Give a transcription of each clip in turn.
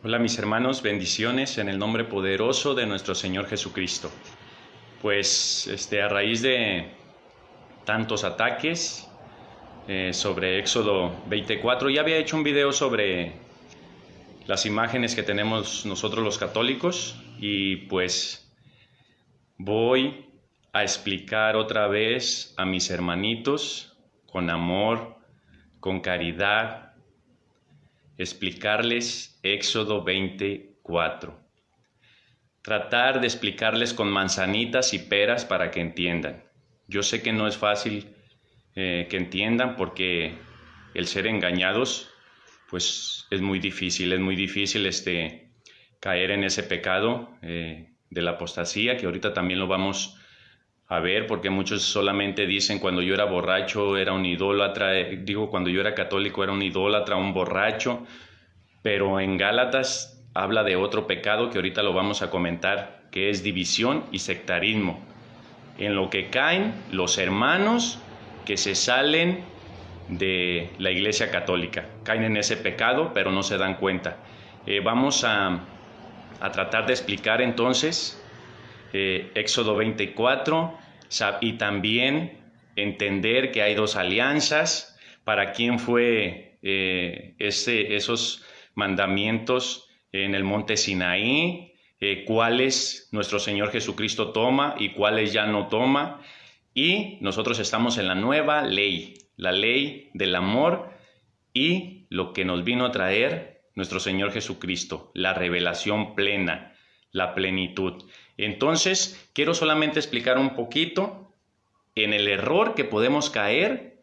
Hola mis hermanos, bendiciones en el nombre poderoso de nuestro Señor Jesucristo. Pues a raíz de tantos ataques sobre Éxodo 24, ya había hecho un video sobre las imágenes que tenemos nosotros los católicos y pues voy a explicar otra vez a mis hermanitos con amor, con caridad, explicarles Éxodo 24. Tratar de explicarles con manzanitas y peras para que entiendan. Yo sé que no es fácil que entiendan porque el ser engañados pues es muy difícil caer en ese pecado de la apostasía, que ahorita también lo vamos a ver, porque muchos solamente dicen cuando yo era borracho era un idólatra, cuando yo era católico era un idólatra, un borracho, pero en Gálatas habla de otro pecado que ahorita lo vamos a comentar, que es división y sectarismo, en lo que caen los hermanos que se salen de la Iglesia Católica, caen en ese pecado, pero no se dan cuenta. Vamos a tratar de explicar entonces Éxodo 24 y también entender que hay dos alianzas, para quién fue esos mandamientos en el monte Sinaí, cuáles nuestro Señor Jesucristo toma y cuáles ya no toma. Y nosotros estamos en la nueva ley, la ley del amor y lo que nos vino a traer nuestro Señor Jesucristo, la revelación plena, la plenitud. Entonces, quiero solamente explicar un poquito en el error que podemos caer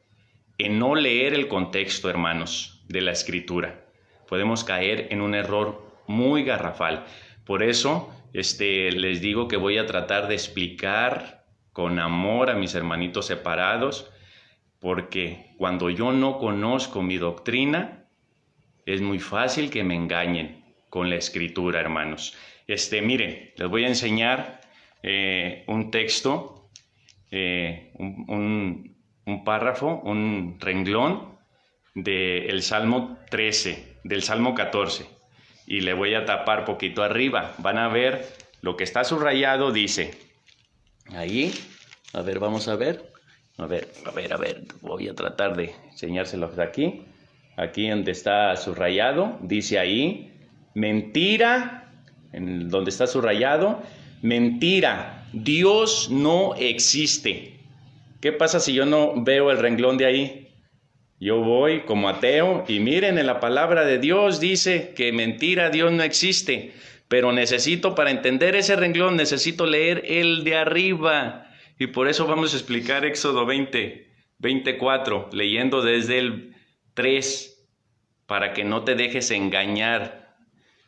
en no leer el contexto, hermanos, de la Escritura. Podemos caer en un error muy garrafal. Por eso, les digo que voy a tratar de explicar con amor a mis hermanitos separados, porque cuando yo no conozco mi doctrina, es muy fácil que me engañen con la Escritura, hermanos. Miren, les voy a enseñar un texto, un párrafo, un renglón del Salmo 13, del Salmo 14. Y le voy a tapar poquito arriba. Van a ver lo que está subrayado, dice. Ahí, a ver, vamos a ver. A ver, voy a tratar de enseñárselos de aquí. Aquí donde está subrayado, dice ahí, mentira, en donde está subrayado, mentira, Dios no existe. ¿Qué pasa si yo no veo el renglón de ahí? Yo voy como ateo y miren, en la palabra de Dios dice que mentira, Dios no existe. Pero necesito, para entender ese renglón, necesito leer el de arriba. Y por eso vamos a explicar Éxodo 24, leyendo desde el 3, para que no te dejes engañar.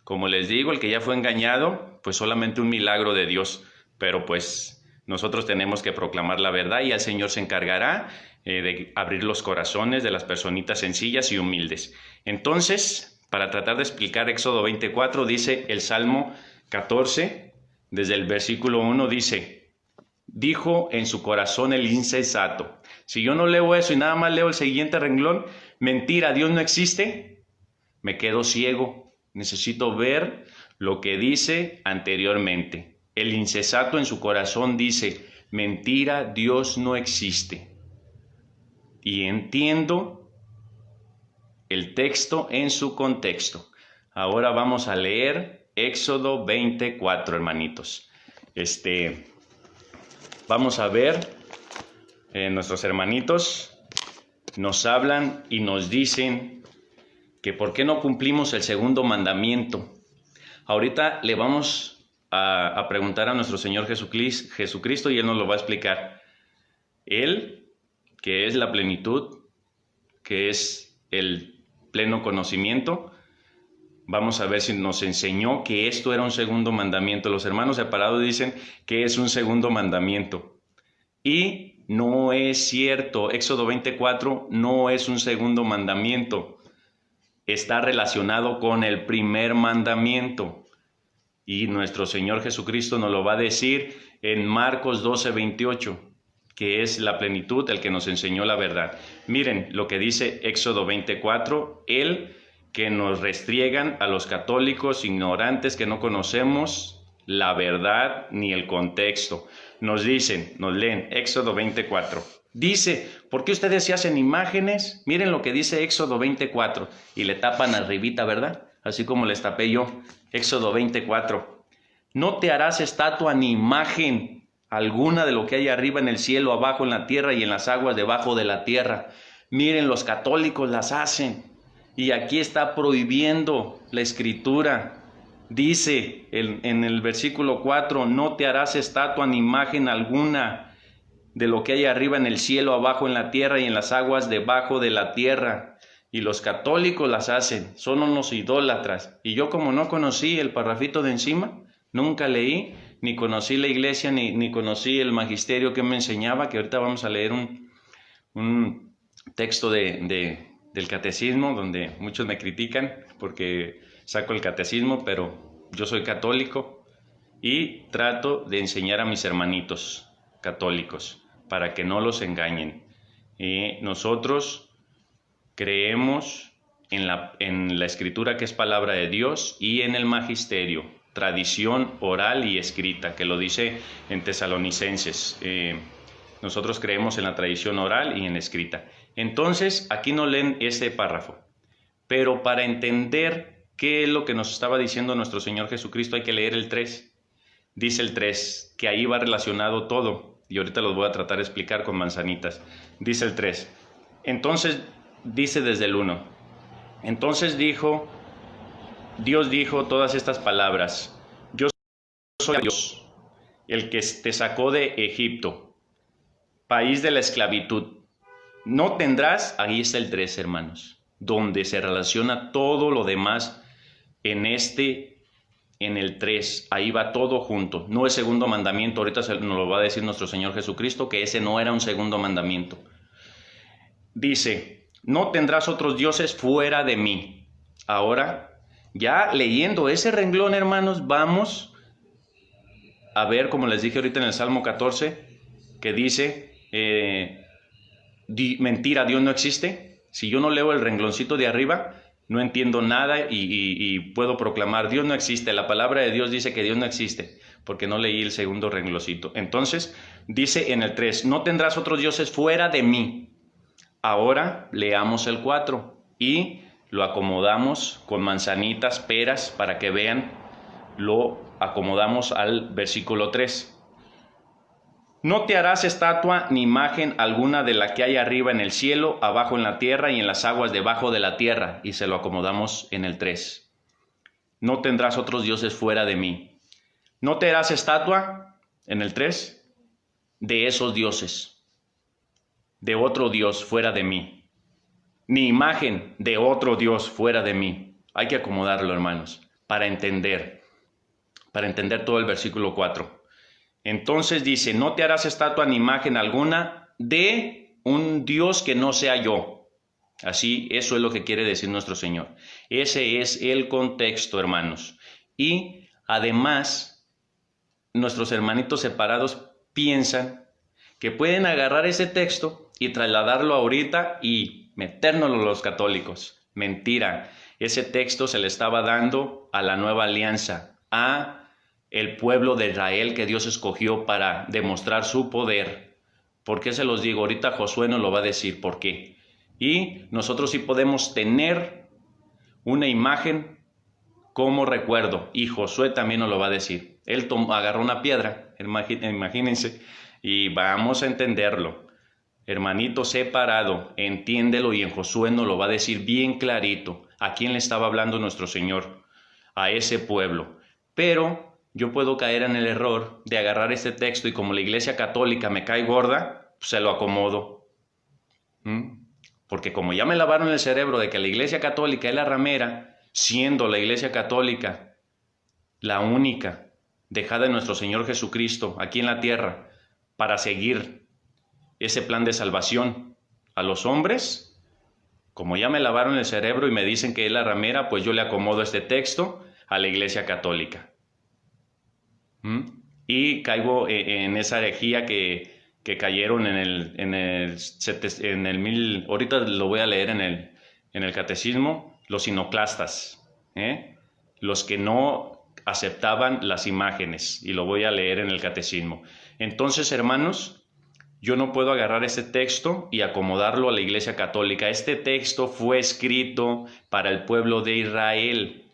Como les digo, el que ya fue engañado, pues solamente un milagro de Dios. Pero pues nosotros tenemos que proclamar la verdad y el Señor se encargará de abrir los corazones de las personitas sencillas y humildes. Entonces, para tratar de explicar Éxodo 24, dice el Salmo 14, desde el versículo 1, dice, dijo en su corazón el insensato. Si yo no leo eso y nada más leo el siguiente renglón, mentira, Dios no existe, me quedo ciego. Necesito ver lo que dice anteriormente. El insensato en su corazón dice, mentira, Dios no existe. Y entiendo el texto en su contexto. Ahora vamos a leer Éxodo 24, hermanitos. Vamos a ver, nuestros hermanitos nos hablan y nos dicen que por qué no cumplimos el segundo mandamiento. Ahorita le vamos a preguntar a nuestro Señor Jesucristo y Él nos lo va a explicar. Él, que es la plenitud, que es el pleno conocimiento, vamos a ver si nos enseñó que esto era un segundo mandamiento. Los hermanos separados dicen que es un segundo mandamiento. Y no es cierto. Éxodo 24 no es un segundo mandamiento. Está relacionado con el primer mandamiento. Y nuestro Señor Jesucristo nos lo va a decir en Marcos 12:28, que es la plenitud, el que nos enseñó la verdad. Miren lo que dice Éxodo 24, Él que nos restriegan a los católicos ignorantes que no conocemos la verdad ni el contexto. Nos dicen, nos leen Éxodo 24. Dice, ¿por qué ustedes se hacen imágenes? Miren lo que dice Éxodo 24 y le tapan arribita, ¿verdad? Así como les tapé yo. Éxodo 24. No te harás estatua ni imagen alguna de lo que hay arriba en el cielo, abajo en la tierra y en las aguas debajo de la tierra. Miren, los católicos las hacen. Y aquí está prohibiendo la Escritura. Dice en el versículo 4, no te harás estatua ni imagen alguna de lo que hay arriba en el cielo, abajo en la tierra y en las aguas debajo de la tierra. Y los católicos las hacen, son unos idólatras. Y yo, como no conocí el parrafito de encima, nunca leí, ni conocí la iglesia, ni conocí el magisterio que me enseñaba, que ahorita vamos a leer un texto del catecismo, donde muchos me critican porque saco el catecismo, pero yo soy católico y trato de enseñar a mis hermanitos católicos para que no los engañen. Nosotros creemos en la Escritura, que es palabra de Dios, y en el magisterio, tradición oral y escrita, que lo dice en Tesalonicenses. Nosotros creemos en la tradición oral y en la escrita. Entonces, aquí no leen este párrafo, pero para entender qué es lo que nos estaba diciendo nuestro Señor Jesucristo hay que leer el 3. Dice el 3, que ahí va relacionado todo, y ahorita los voy a tratar de explicar con manzanitas. Dice el 3, entonces, dice desde el 1, entonces Dios dijo todas estas palabras, yo soy Dios, el que te sacó de Egipto, país de la esclavitud. No tendrás, ahí está el 3, hermanos, donde se relaciona todo lo demás en el 3, ahí va todo junto. No es segundo mandamiento, ahorita nos lo va a decir nuestro Señor Jesucristo, que ese no era un segundo mandamiento. Dice, no tendrás otros dioses fuera de mí. Ahora, ya leyendo ese renglón, hermanos, vamos a ver, como les dije ahorita en el Salmo 14, que dice, mentira, Dios no existe. Si yo no leo el rengloncito de arriba, no entiendo nada y puedo proclamar, Dios no existe. La palabra de Dios dice que Dios no existe, porque no leí el segundo rengloncito. Entonces, dice en el 3, no tendrás otros dioses fuera de mí. Ahora leamos el 4 y lo acomodamos con manzanitas, peras, para que vean, lo acomodamos al versículo 3. No te harás estatua ni imagen alguna de la que hay arriba en el cielo, abajo en la tierra y en las aguas debajo de la tierra. Y se lo acomodamos en el 3. No tendrás otros dioses fuera de mí. No te harás estatua, en el 3, de esos dioses, de otro Dios fuera de mí, ni imagen de otro Dios fuera de mí. Hay que acomodarlo, hermanos, para entender todo el versículo 4. Entonces dice, no te harás estatua ni imagen alguna de un Dios que no sea yo. Así, eso es lo que quiere decir nuestro Señor. Ese es el contexto, hermanos. Y además, nuestros hermanitos separados piensan que pueden agarrar ese texto y trasladarlo ahorita y metérnoslo los católicos. Mentira, ese texto se le estaba dando a la nueva alianza, a el pueblo de Israel que Dios escogió para demostrar su poder. ¿Por qué se los digo? Ahorita Josué nos lo va a decir por qué. Y nosotros sí podemos tener una imagen como recuerdo, y Josué también nos lo va a decir. Él agarró una piedra, imagínense, y vamos a entenderlo. Hermanito separado, entiéndelo, y en Josué nos lo va a decir bien clarito. ¿A quién le estaba hablando nuestro Señor? A ese pueblo. Pero yo puedo caer en el error de agarrar este texto y como la Iglesia Católica me cae gorda, pues se lo acomodo. Porque como ya me lavaron el cerebro de que la Iglesia Católica es la ramera, siendo la Iglesia Católica la única dejada de nuestro Señor Jesucristo aquí en la tierra para seguir ese plan de salvación a los hombres, como ya me lavaron el cerebro y me dicen que es la ramera, pues yo le acomodo este texto a la Iglesia Católica. Y caigo en esa herejía que cayeron en el ahorita lo voy a leer en el catecismo, los iconoclastas, los que no aceptaban las imágenes, y lo voy a leer en el catecismo. Entonces, hermanos, yo no puedo agarrar este texto y acomodarlo a la Iglesia Católica. Este texto fue escrito para el pueblo de Israel,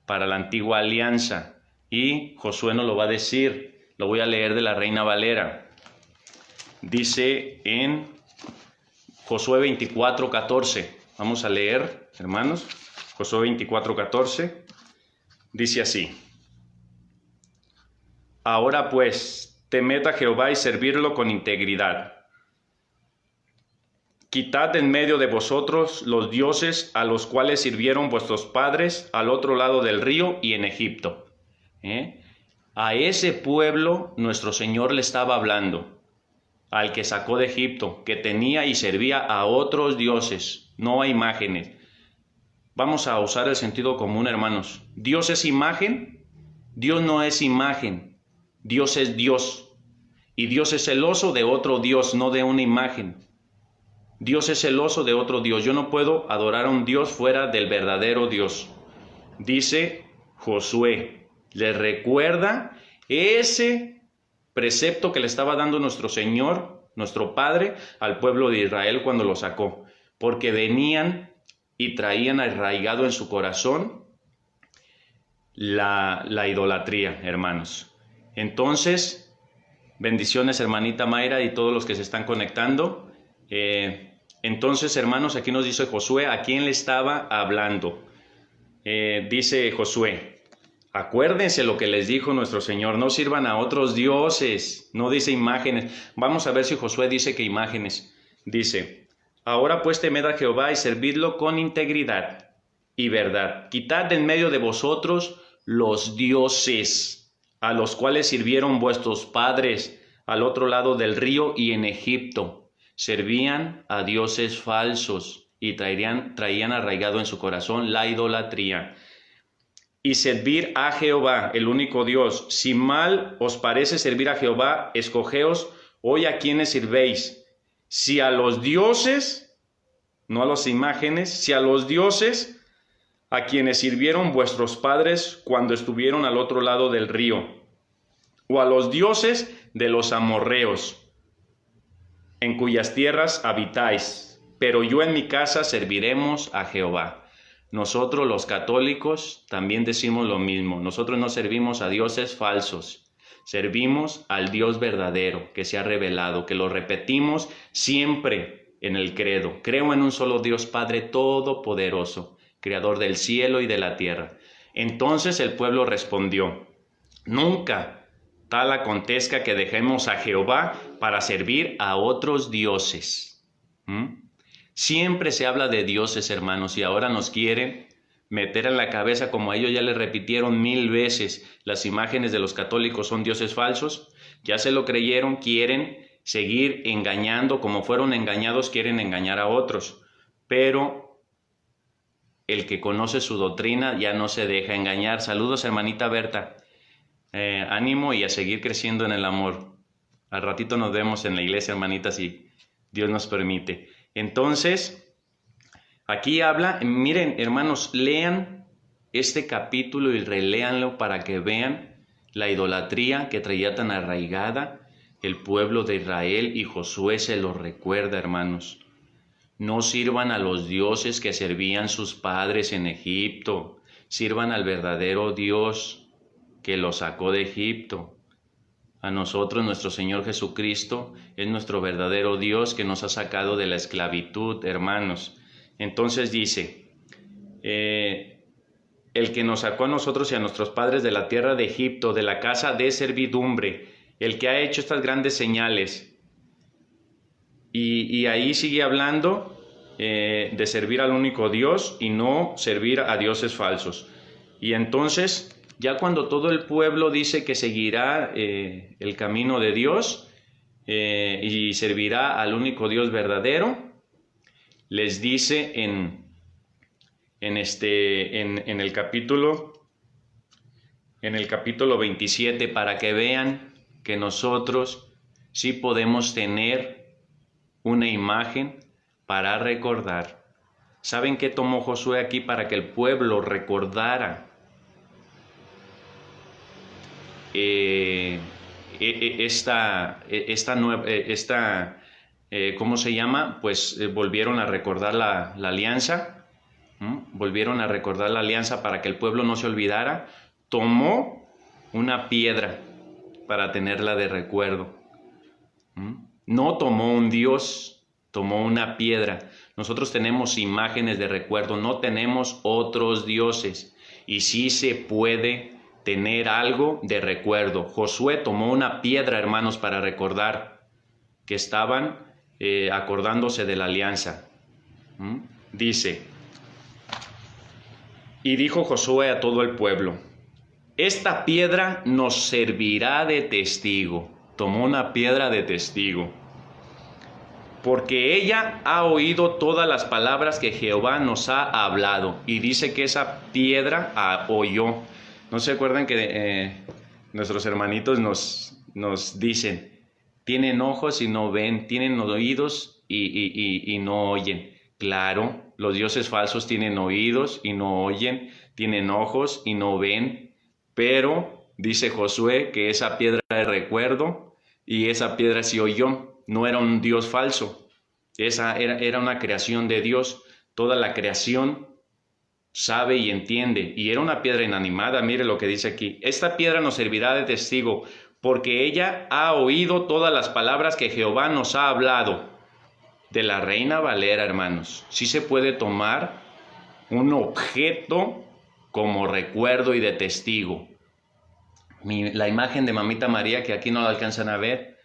para la antigua alianza, y Josué nos lo va a decir. Lo voy a leer de la Reina Valera. Dice en Josué 24:14. Vamos a leer, hermanos. Josué 24:14. Dice así: Ahora pues, temed a Jehová y servirlo con integridad. Quitad en medio de vosotros los dioses a los cuales sirvieron vuestros padres al otro lado del río y en Egipto. A ese pueblo nuestro Señor le estaba hablando, al que sacó de Egipto, que tenía y servía a otros dioses, no a imágenes. Vamos a usar el sentido común, hermanos. ¿Dios es imagen? Dios no es imagen. Dios es Dios. Y Dios es celoso de otro Dios, no de una imagen. Dios es celoso de otro Dios. Yo no puedo adorar a un Dios fuera del verdadero Dios. Dice Josué, le recuerda ese precepto que le estaba dando nuestro Señor, nuestro Padre, al pueblo de Israel cuando lo sacó. Porque venían y traían arraigado en su corazón la idolatría, hermanos. Entonces, bendiciones, hermanita Mayra, y todos los que se están conectando. Entonces, hermanos, aquí nos dice Josué, ¿a quién le estaba hablando? Dice Josué, acuérdense lo que les dijo nuestro Señor, no sirvan a otros dioses, no dice imágenes. Vamos a ver si Josué dice que imágenes. Dice, ahora pues temed a Jehová y servidlo con integridad y verdad. Quitad de en medio de vosotros los dioses a los cuales sirvieron vuestros padres al otro lado del río y en Egipto. Servían a dioses falsos y traían arraigado en su corazón la idolatría. Y servir a Jehová, el único Dios. Si mal os parece servir a Jehová, escogeos hoy a quienes sirvéis. Si a los dioses, no a las imágenes, si a los dioses a quienes sirvieron vuestros padres cuando estuvieron al otro lado del río, o a los dioses de los amorreos, en cuyas tierras habitáis. Pero yo en mi casa serviremos a Jehová. Nosotros los católicos también decimos lo mismo. Nosotros no servimos a dioses falsos. Servimos al Dios verdadero que se ha revelado, que lo repetimos siempre en el credo. Creo en un solo Dios Padre Todopoderoso, Creador del cielo y de la tierra. Entonces el pueblo respondió, nunca tal acontezca que dejemos a Jehová para servir a otros dioses. Siempre se habla de dioses, hermanos, y ahora nos quieren meter en la cabeza, como a ellos ya les repitieron 1000 veces, las imágenes de los católicos son dioses falsos. Ya se lo creyeron, quieren seguir engañando, como fueron engañados, quieren engañar a otros. Pero el que conoce su doctrina ya no se deja engañar. Saludos, hermanita Berta. Ánimo y a seguir creciendo en el amor. Al ratito nos vemos en la iglesia, hermanita, si Dios nos permite. Entonces, aquí habla, miren, hermanos, lean este capítulo y reléanlo para que vean la idolatría que traía tan arraigada el pueblo de Israel, y Josué se lo recuerda, hermanos. No sirvan a los dioses que servían sus padres en Egipto, sirvan al verdadero Dios que los sacó de Egipto. A nosotros, nuestro Señor Jesucristo es nuestro verdadero Dios que nos ha sacado de la esclavitud, hermanos. Entonces dice, el que nos sacó a nosotros y a nuestros padres de la tierra de Egipto, de la casa de servidumbre, el que ha hecho estas grandes señales. Y ahí sigue hablando de servir al único Dios y no servir a dioses falsos. Y entonces, ya cuando todo el pueblo dice que seguirá el camino de Dios y servirá al único Dios verdadero, les dice en el capítulo 27, para que vean que nosotros sí podemos tener una imagen para recordar. ¿Saben qué tomó Josué aquí para que el pueblo recordara ¿cómo se llama? Pues volvieron a recordar la alianza. Volvieron a recordar la alianza para que el pueblo no se olvidara. Tomó una piedra para tenerla de recuerdo. No tomó un dios, tomó una piedra. Nosotros tenemos imágenes de recuerdo, no tenemos otros dioses. Y sí se puede tener algo de recuerdo. Josué tomó una piedra, hermanos, para recordar que estaban acordándose de la alianza. Dice: y dijo Josué a todo el pueblo: esta piedra nos servirá de testigo. Tomó una piedra de testigo, porque ella ha oído todas las palabras que Jehová nos ha hablado. Y dice que esa piedra oyó. ¿No se acuerdan que nuestros hermanitos nos dicen: tienen ojos y no ven, tienen oídos y no oyen? Claro, los dioses falsos tienen oídos y no oyen, tienen ojos y no ven, pero dice Josué que esa piedra de recuerdo, y esa piedra sí oyó, no era un dios falso, esa era una creación de Dios. Toda la creación sabe y entiende, y era una piedra inanimada. Mire lo que dice aquí: esta piedra nos servirá de testigo, porque ella ha oído todas las palabras que Jehová nos ha hablado. De la Reina Valera, hermanos. Sí se puede tomar un objeto como recuerdo y de testigo. La imagen de Mamita María, que aquí no la alcanzan a ver,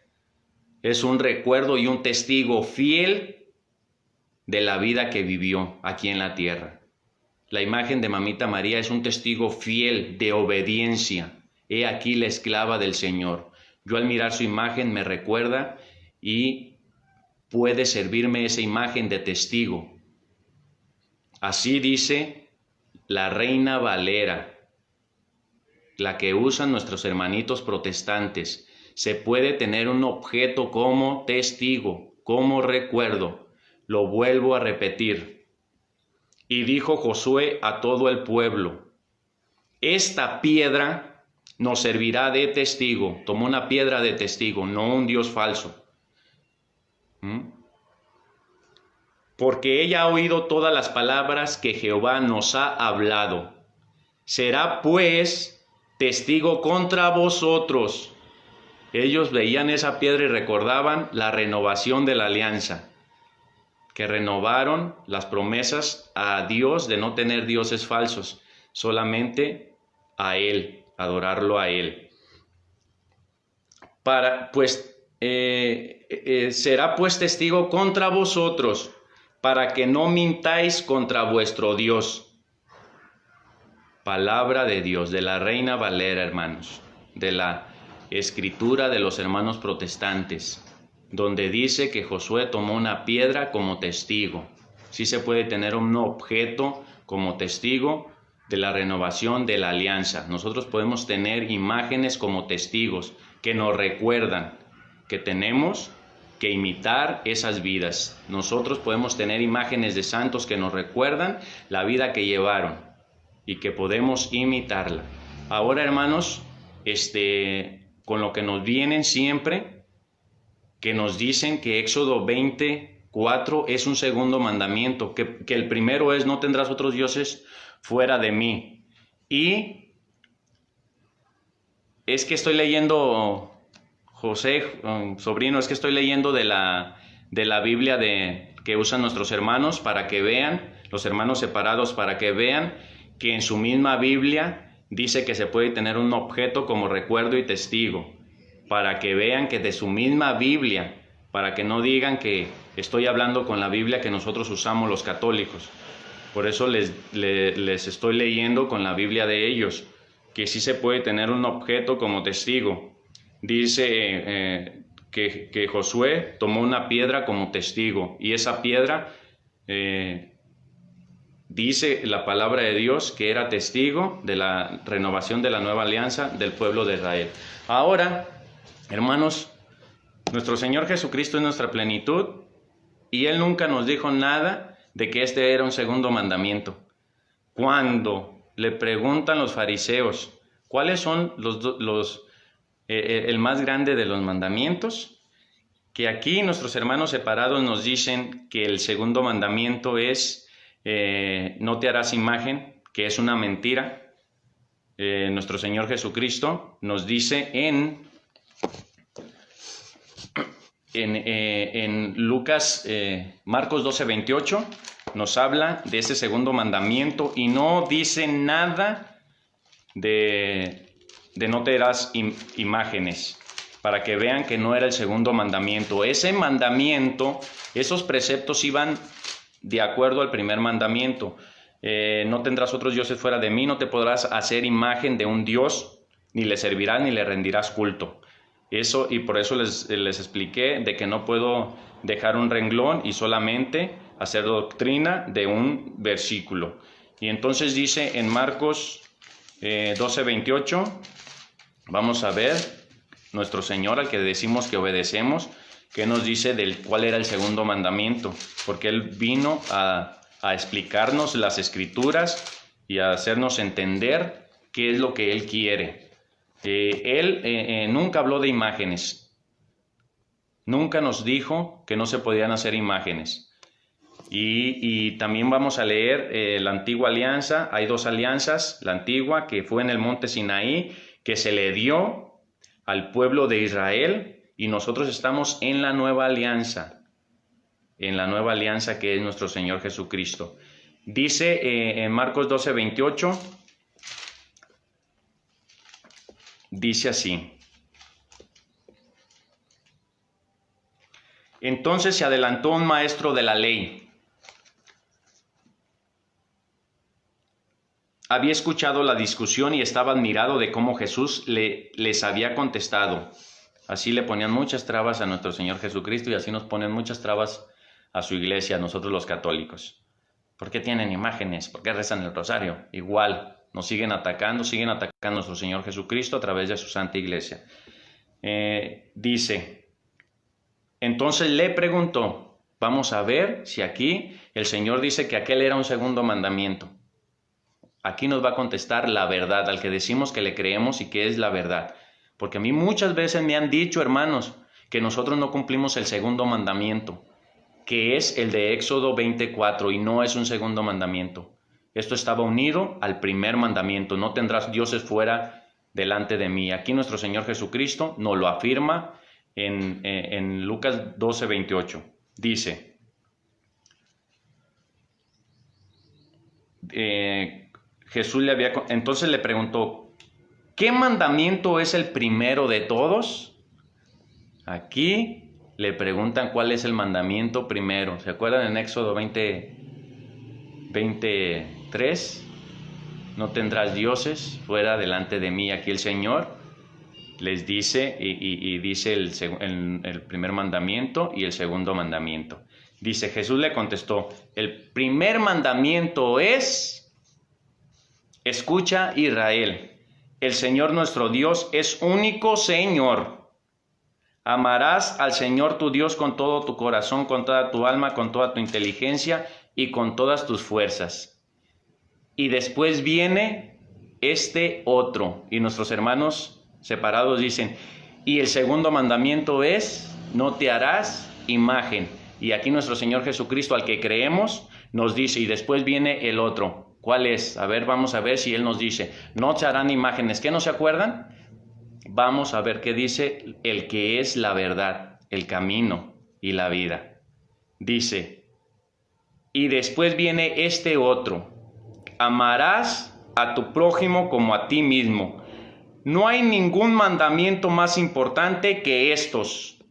es un recuerdo y un testigo fiel de la vida que vivió aquí en la tierra. La imagen de Mamita María es un testigo fiel de obediencia. He aquí la esclava del Señor. Yo al mirar su imagen me recuerda y puede servirme esa imagen de testigo. Así dice la Reina Valera, la que usan nuestros hermanitos protestantes. Se puede tener un objeto como testigo, como recuerdo. Lo vuelvo a repetir. Y dijo Josué a todo el pueblo: esta piedra nos servirá de testigo. Tomó una piedra de testigo, no un dios falso. Porque ella ha oído todas las palabras que Jehová nos ha hablado. Será pues testigo contra vosotros. Ellos veían esa piedra y recordaban la renovación de la alianza, que renovaron las promesas a Dios de no tener dioses falsos, solamente a Él, adorarlo a Él. Será pues testigo contra vosotros, para que no mintáis contra vuestro Dios. Palabra de Dios, de la Reina Valera, hermanos, de la escritura de los hermanos protestantes, donde dice que Josué tomó una piedra como testigo. Sí se puede tener un objeto como testigo de la renovación de la alianza. Nosotros podemos tener imágenes como testigos que nos recuerdan que tenemos que imitar esas vidas. Nosotros podemos tener imágenes de santos que nos recuerdan la vida que llevaron y que podemos imitarla. Ahora, hermanos, con lo que nos vienen siempre, que nos dicen que Éxodo 20:4 es un segundo mandamiento, que el primero es: no tendrás otros dioses fuera de mí. Y es que estoy leyendo, José, sobrino, es que estoy leyendo de la Biblia que usan nuestros hermanos para que vean, los hermanos separados, para que vean que en su misma Biblia dice que se puede tener un objeto como recuerdo y testigo, para que vean que de su misma Biblia, para que no digan que estoy hablando con la Biblia que nosotros usamos los católicos. Por eso les estoy leyendo con la Biblia de ellos, que sí se puede tener un objeto como testigo. Dice que Josué tomó una piedra como testigo, y esa piedra, dice la palabra de Dios, que era testigo de la renovación de la nueva alianza del pueblo de Israel. Ahora, hermanos, nuestro Señor Jesucristo es nuestra plenitud, y Él nunca nos dijo nada de que este era un segundo mandamiento. Cuando le preguntan los fariseos, ¿cuáles son el más grande de los mandamientos? Que aquí nuestros hermanos separados nos dicen que el segundo mandamiento es no te harás imagen, que es una mentira. Nuestro Señor Jesucristo nos dice en Lucas, Marcos 12:28, nos habla de ese segundo mandamiento y no dice nada de no te harás imágenes, para que vean que no era el segundo mandamiento. Ese mandamiento, esos preceptos iban de acuerdo al primer mandamiento. No tendrás otros dioses fuera de mí, no te podrás hacer imagen de un dios, ni le servirás ni le rendirás culto. Eso, y por eso les expliqué de que no puedo dejar un renglón y solamente hacer doctrina de un versículo. Y entonces dice en Marcos 12:28, vamos a ver, nuestro Señor al que decimos que obedecemos, que nos dice cuál era el segundo mandamiento, porque Él vino a explicarnos las Escrituras y a hacernos entender qué es lo que Él quiere. Él nunca habló de imágenes, nunca nos dijo que no se podían hacer imágenes. Y también vamos a leer la antigua alianza. Hay dos alianzas, la antigua que fue en el monte Sinaí, que se le dio al pueblo de Israel, y nosotros estamos en la nueva alianza que es nuestro Señor Jesucristo. Dice en Marcos 12:28, dice así: entonces se adelantó un maestro de la ley. Había escuchado la discusión y estaba admirado de cómo Jesús les había contestado. Así le ponían muchas trabas a nuestro Señor Jesucristo y así nos ponen muchas trabas a su iglesia, a nosotros los católicos. ¿Por qué tienen imágenes? ¿Por qué rezan el rosario? Igual, nos siguen atacando a nuestro Señor Jesucristo a través de su santa iglesia. Dice, entonces le preguntó, vamos a ver si aquí el Señor dice que aquel era un segundo mandamiento. Aquí nos va a contestar la verdad, al que decimos que le creemos y que es la verdad. Porque a mí muchas veces me han dicho, hermanos, que nosotros no cumplimos el segundo mandamiento, que es el de Éxodo 20:4, y no es un segundo mandamiento. Esto estaba unido al primer mandamiento: no tendrás dioses fuera delante de mí. Aquí nuestro Señor Jesucristo nos lo afirma en Lucas 12:28. Dice, entonces le preguntó, ¿qué mandamiento es el primero de todos? Aquí le preguntan cuál es el mandamiento primero. ¿Se acuerdan en Éxodo 23? No tendrás dioses fuera delante de mí. Aquí el Señor les dice y dice el primer mandamiento y el segundo mandamiento. Dice, Jesús le contestó, el primer mandamiento es... Escucha, Israel, el Señor nuestro Dios es único Señor. Amarás al Señor tu Dios con todo tu corazón, con toda tu alma, con toda tu inteligencia y con todas tus fuerzas. Y después viene este otro. Y nuestros hermanos separados dicen, y el segundo mandamiento es, no te harás imagen. Y aquí nuestro Señor Jesucristo, al que creemos, nos dice, y después viene el otro. ¿Cuál es? A ver, vamos a ver si Él nos dice, no se harán imágenes. ¿Qué no se acuerdan? Vamos a ver qué dice el que es la verdad, el camino y la vida. Dice, y después viene este otro, amarás a tu prójimo como a ti mismo. No hay ningún mandamiento más importante que estos.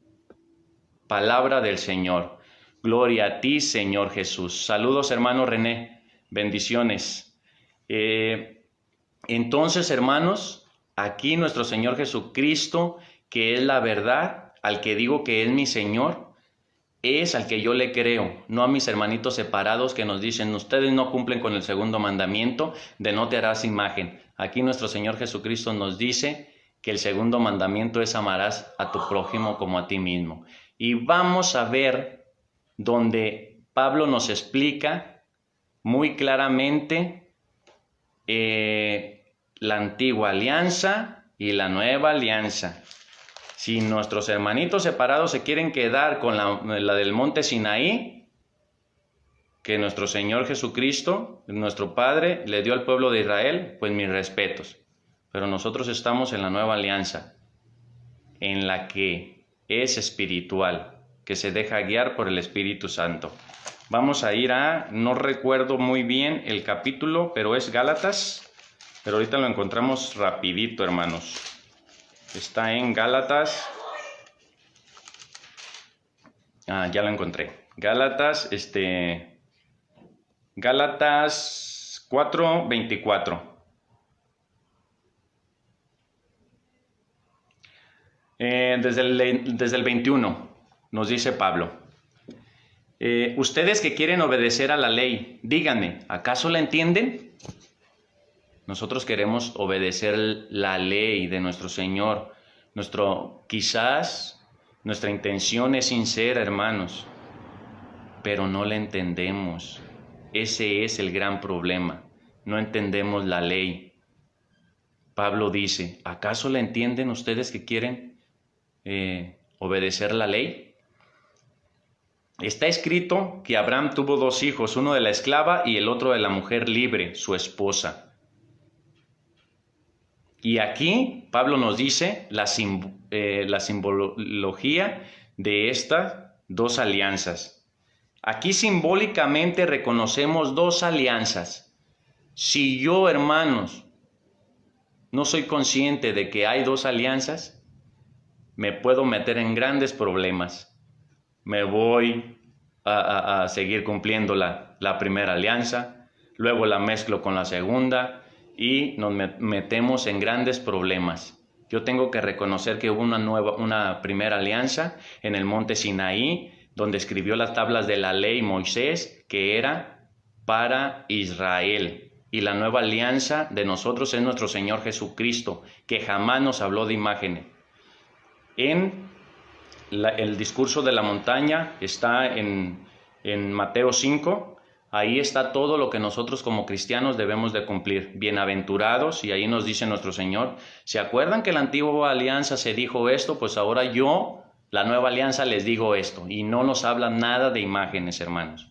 Palabra del Señor. Gloria a ti, Señor Jesús. Saludos, hermano René. Bendiciones. Entonces, hermanos, aquí nuestro Señor Jesucristo, que es la verdad, al que digo que es mi Señor, es al que yo le creo, no a mis hermanitos separados que nos dicen, ustedes no cumplen con el segundo mandamiento de no te harás imagen. Aquí nuestro Señor Jesucristo nos dice que el segundo mandamiento es amarás a tu prójimo como a ti mismo. Y vamos a ver donde Pablo nos explica muy claramente la antigua alianza y la nueva alianza. Si nuestros hermanitos separados se quieren quedar con la del monte Sinaí, que nuestro Señor Jesucristo, nuestro Padre, le dio al pueblo de Israel, pues mis respetos. Pero nosotros estamos en la nueva alianza, en la que es espiritual, que se deja guiar por el Espíritu Santo. Vamos a ir no recuerdo muy bien el capítulo, pero es Gálatas, pero ahorita lo encontramos rapidito, hermanos. Está en Gálatas. Ya lo encontré. Gálatas 4:24. Desde el 21 nos dice Pablo. Ustedes que quieren obedecer a la ley, díganme, ¿acaso la entienden? Nosotros queremos obedecer la ley de nuestro Señor. Quizás nuestra intención es sincera, hermanos, pero no la entendemos. Ese es el gran problema. No entendemos la ley. Pablo dice, ¿acaso la entienden ustedes que quieren obedecer la ley? Está escrito que Abraham tuvo 2 hijos, uno de la esclava y el otro de la mujer libre, su esposa. Y aquí Pablo nos dice la simbología de estas 2 alianzas. Aquí simbólicamente reconocemos 2 alianzas. Si yo, hermanos, no soy consciente de que hay 2 alianzas, me puedo meter en grandes problemas. Me voy a seguir cumpliendo la primera alianza, luego la mezclo con la segunda y nos metemos en grandes problemas. Yo tengo que reconocer que hubo una primera alianza en el monte Sinaí, donde escribió las tablas de la ley Moisés, que era para Israel. Y la nueva alianza de nosotros es nuestro Señor Jesucristo, que jamás nos habló de imágenes. El discurso de la montaña está en Mateo 5, ahí está todo lo que nosotros como cristianos debemos de cumplir. Bienaventurados, y ahí nos dice nuestro Señor, ¿se acuerdan que en la antigua alianza se dijo esto? Pues ahora yo, la nueva alianza, les digo esto. Y no nos habla nada de imágenes, hermanos.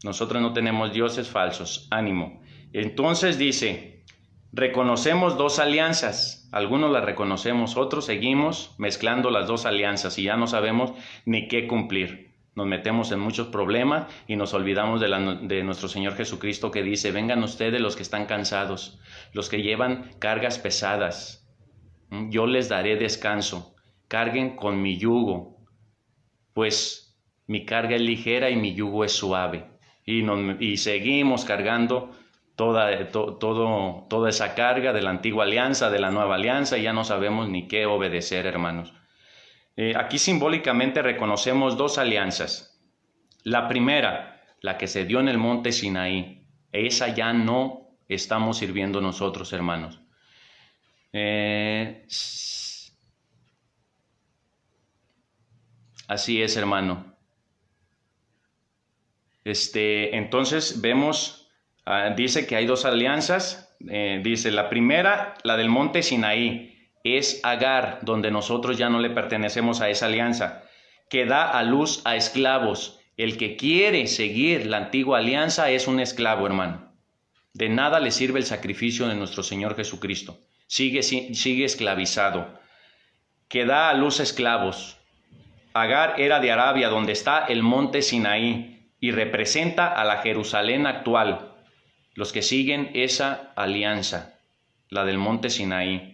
Nosotros no tenemos dioses falsos, ánimo. Entonces dice, reconocemos 2 alianzas, algunos las reconocemos, otros seguimos mezclando las 2 alianzas y ya no sabemos ni qué cumplir. Nos metemos en muchos problemas y nos olvidamos de nuestro Señor Jesucristo, que dice, vengan ustedes los que están cansados, los que llevan cargas pesadas, yo les daré descanso, carguen con mi yugo, pues mi carga es ligera y mi yugo es suave. Y seguimos cargando toda esa carga de la antigua alianza, de la nueva alianza, y ya no sabemos ni qué obedecer, hermanos. Aquí simbólicamente reconocemos 2 alianzas. La primera, la que se dio en el monte Sinaí, esa ya no estamos sirviendo nosotros, hermanos. Así es, hermano. Entonces vemos, dice que hay 2 alianzas. Dice, la primera, la del monte Sinaí, es Agar, donde nosotros ya no le pertenecemos a esa alianza, que da a luz a esclavos. El que quiere seguir la antigua alianza es un esclavo, hermano. De nada le sirve el sacrificio de nuestro Señor Jesucristo. Sigue esclavizado. Que da a luz esclavos. Agar era de Arabia, donde está el monte Sinaí, y representa a la Jerusalén actual. Los que siguen esa alianza, la del monte Sinaí,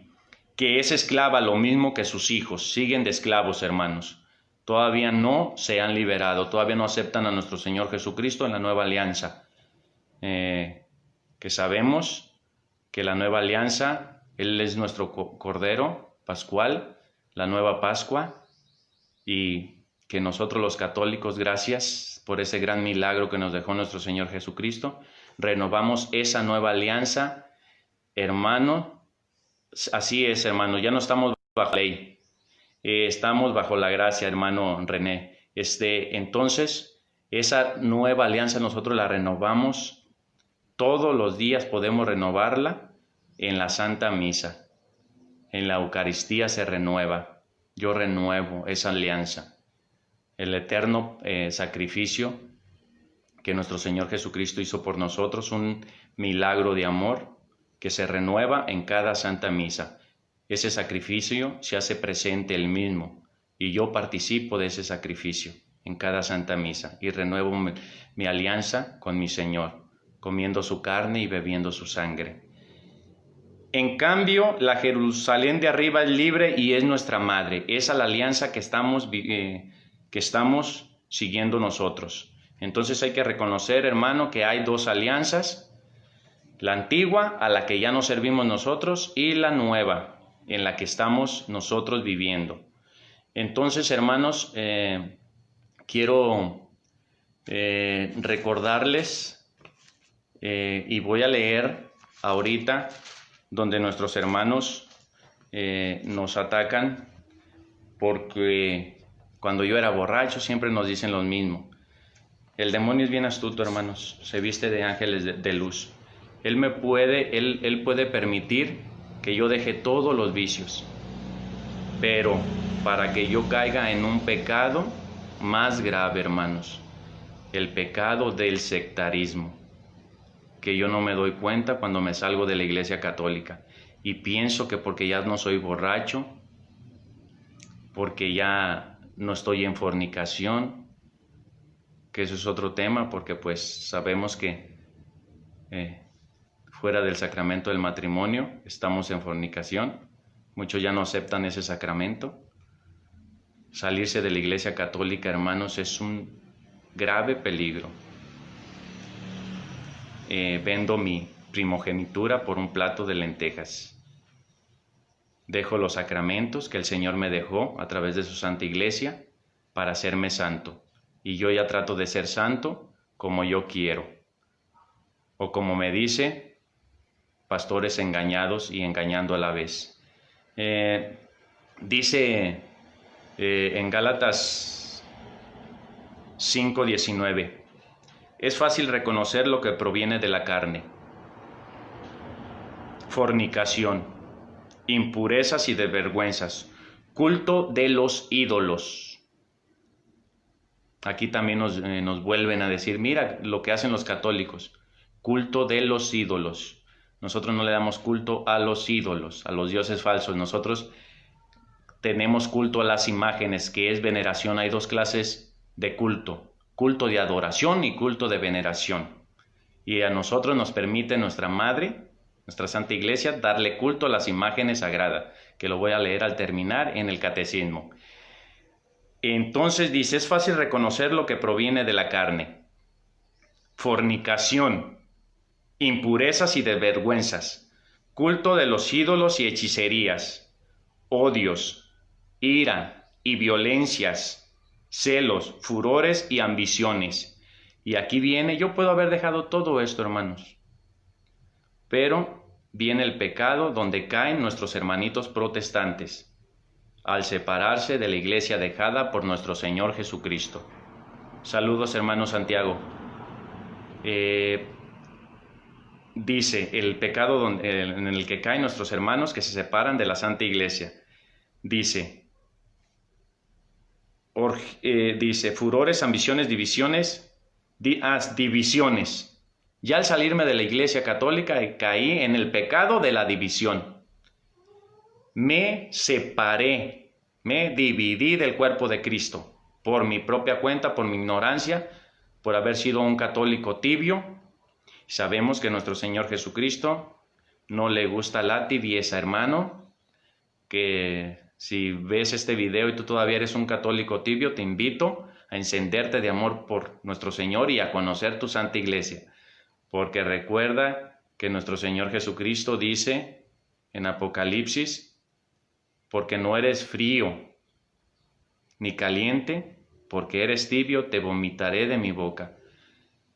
que es esclava lo mismo que sus hijos, siguen de esclavos, hermanos. Todavía no se han liberado, todavía no aceptan a nuestro Señor Jesucristo en la nueva alianza. Que sabemos que la nueva alianza, Él es nuestro Cordero Pascual, la nueva Pascua, y que nosotros los católicos, gracias por ese gran milagro que nos dejó nuestro Señor Jesucristo, renovamos esa nueva alianza, hermano. Así es, hermano, ya no estamos bajo la ley, estamos bajo la gracia, hermano René. Entonces, Esa nueva alianza nosotros la renovamos todos los días, podemos renovarla en la Santa Misa. En la Eucaristía se renueva. Yo renuevo esa alianza. El eterno sacrificio que nuestro Señor Jesucristo hizo por nosotros, un milagro de amor que se renueva en cada Santa Misa. Ese sacrificio se hace presente Él mismo y yo participo de ese sacrificio en cada Santa Misa y renuevo mi alianza con mi Señor, comiendo su carne y bebiendo su sangre. En cambio, la Jerusalén de arriba es libre y es nuestra madre. Esa es la alianza que estamos siguiendo nosotros. Entonces hay que reconocer, hermano, que hay dos alianzas. La antigua, a la que ya nos servimos nosotros, y la nueva, en la que estamos nosotros viviendo. Entonces, hermanos, quiero recordarles y voy a leer ahorita donde nuestros hermanos nos atacan porque cuando yo era borracho siempre nos dicen lo mismo. El demonio es bien astuto, hermanos, se viste de ángeles de luz. Él puede permitir que yo deje todos los vicios, pero para que yo caiga en un pecado más grave, hermanos, el pecado del sectarismo, que yo no me doy cuenta cuando me salgo de la Iglesia Católica y pienso que porque ya no soy borracho, porque ya no estoy en fornicación, que eso es otro tema, porque pues sabemos que fuera del sacramento del matrimonio estamos en fornicación. Muchos ya no aceptan ese sacramento. Salirse de la Iglesia Católica, hermanos, es un grave peligro. Vendo mi primogenitura por un plato de lentejas. Dejo los sacramentos que el Señor me dejó a través de su Santa Iglesia para hacerme santo. Y yo ya trato de ser santo como yo quiero. O como me dice, pastores engañados y engañando a la vez. Dice en Gálatas 5:19. Es fácil reconocer lo que proviene de la carne: fornicación, impurezas y desvergüenzas, culto de los ídolos. Aquí también nos vuelven a decir, mira lo que hacen los católicos, culto de los ídolos. Nosotros no le damos culto a los ídolos, a los dioses falsos. Nosotros tenemos culto a las imágenes, que es veneración. Hay dos clases de culto: culto de adoración y culto de veneración. Y a nosotros nos permite nuestra Madre, nuestra Santa Iglesia, darle culto a las imágenes sagradas, que lo voy a leer al terminar en el Catecismo. Entonces dice, es fácil reconocer lo que proviene de la carne: fornicación, impurezas y desvergüenzas, culto de los ídolos y hechicerías, odios, ira y violencias, celos, furores y ambiciones. Y aquí viene, yo puedo haber dejado todo esto, hermanos, pero viene el pecado donde caen nuestros hermanitos protestantes al separarse de la iglesia dejada por nuestro Señor Jesucristo. Saludos, hermano Santiago. Dice el pecado en el que caen nuestros hermanos que se separan de la Santa Iglesia. Dice furores, ambiciones, divisiones. Divisiones. Ya al salirme de la Iglesia Católica caí en el pecado de la división. Me separé, me dividí del cuerpo de Cristo por mi propia cuenta, por mi ignorancia, por haber sido un católico tibio. Sabemos que nuestro Señor Jesucristo no le gusta la tibieza, hermano, que si ves este video y tú todavía eres un católico tibio, te invito a encenderte de amor por nuestro Señor y a conocer tu Santa Iglesia, porque recuerda que nuestro Señor Jesucristo dice en Apocalipsis, porque no eres frío ni caliente, porque eres tibio, te vomitaré de mi boca.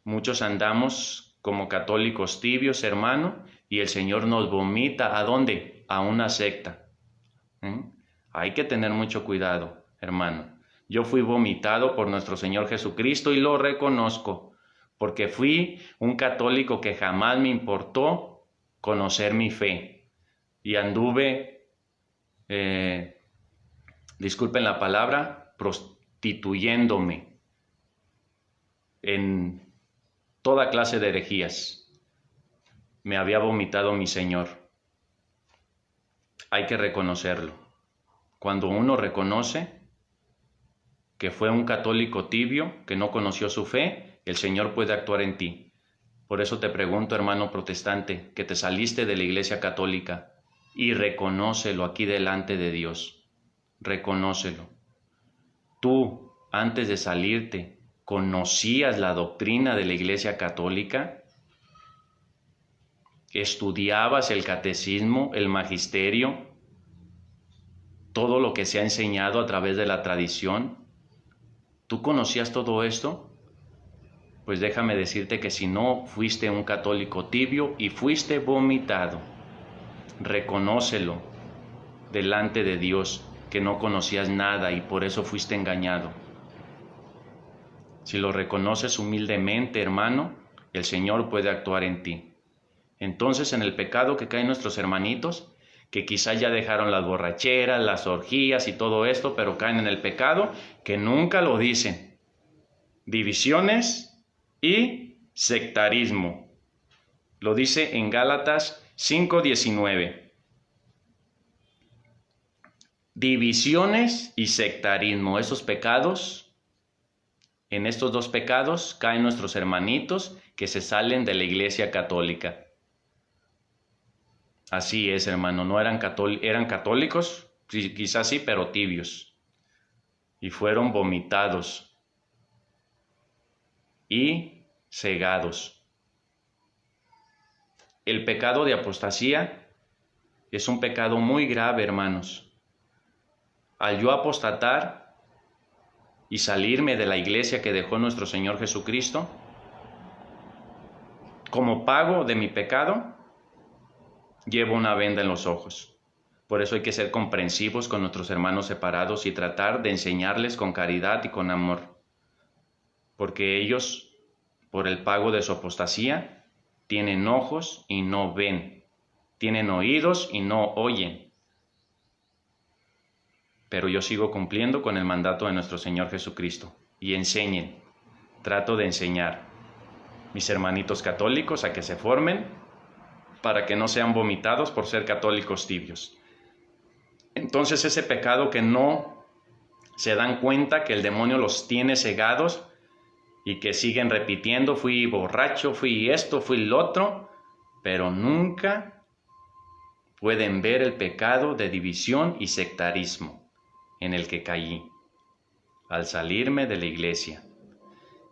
Muchos andamos como católicos tibios, hermano, y el Señor nos vomita. ¿A dónde? A una secta. Hay que tener mucho cuidado, hermano. Yo fui vomitado por nuestro Señor Jesucristo y lo reconozco, porque fui un católico que jamás me importó conocer mi fe. Y anduve, disculpen la palabra, prostituyéndome en toda clase de herejías. Me había vomitado mi Señor. Hay que reconocerlo. Cuando uno reconoce que fue un católico tibio, que no conoció su fe, el Señor puede actuar en ti. Por eso te pregunto, hermano protestante, que te saliste de la Iglesia Católica, y reconócelo aquí delante de Dios. Reconócelo. Tú, antes de salirte, ¿conocías la doctrina de la Iglesia Católica? ¿Estudiabas el catecismo, el magisterio, todo lo que se ha enseñado a través de la tradición? ¿Tú conocías todo esto? Pues déjame decirte que si no, fuiste un católico tibio y fuiste vomitado. Reconócelo delante de Dios que no conocías nada y por eso fuiste engañado. Si lo reconoces humildemente, hermano, el Señor puede actuar en ti. Entonces, en el pecado que caen nuestros hermanitos, que quizás ya dejaron las borracheras, las orgías y todo esto, pero caen en el pecado que nunca lo dicen. Divisiones y sectarismo. Lo dice en Gálatas 5:19. Divisiones y sectarismo. Esos pecados, en estos dos pecados caen nuestros hermanitos que se salen de la Iglesia Católica. Así es, hermano, no eran católicos, quizás sí, pero tibios. Y fueron vomitados y cegados. El pecado de apostasía es un pecado muy grave, hermanos. Al yo apostatar y salirme de la iglesia que dejó nuestro Señor Jesucristo, como pago de mi pecado, llevo una venda en los ojos. Por eso hay que ser comprensivos con nuestros hermanos separados y tratar de enseñarles con caridad y con amor. Porque ellos, por el pago de su apostasía, tienen ojos y no ven, tienen oídos y no oyen. Pero yo sigo cumpliendo con el mandato de nuestro Señor Jesucristo. Y enseñen, trato de enseñar mis hermanitos católicos a que se formen para que no sean vomitados por ser católicos tibios. Entonces ese pecado que no se dan cuenta que el demonio los tiene cegados y que siguen repitiendo, fui borracho, fui esto, fui lo otro, pero nunca pueden ver el pecado de división y sectarismo en el que caí al salirme de la iglesia.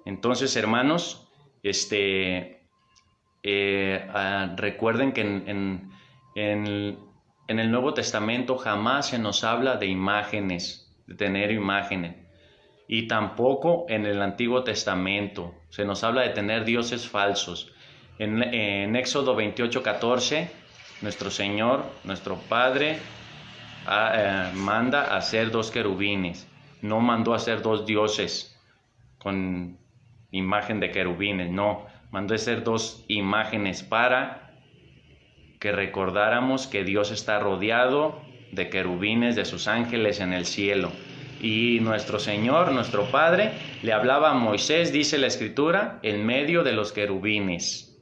Entonces, hermanos, recuerden que en el Nuevo Testamento jamás se nos habla de imágenes, de tener imágenes. Y tampoco en el Antiguo Testamento se nos habla de tener dioses falsos. En Éxodo 28:14, nuestro Señor, nuestro Padre, manda a hacer 2 querubines. No mandó a hacer 2 dioses con imagen de querubines, no. Mandó a hacer 2 imágenes para que recordáramos que Dios está rodeado de querubines, de sus ángeles en el cielo. Y nuestro Señor, nuestro Padre, le hablaba a Moisés, dice la Escritura, en medio de los querubines.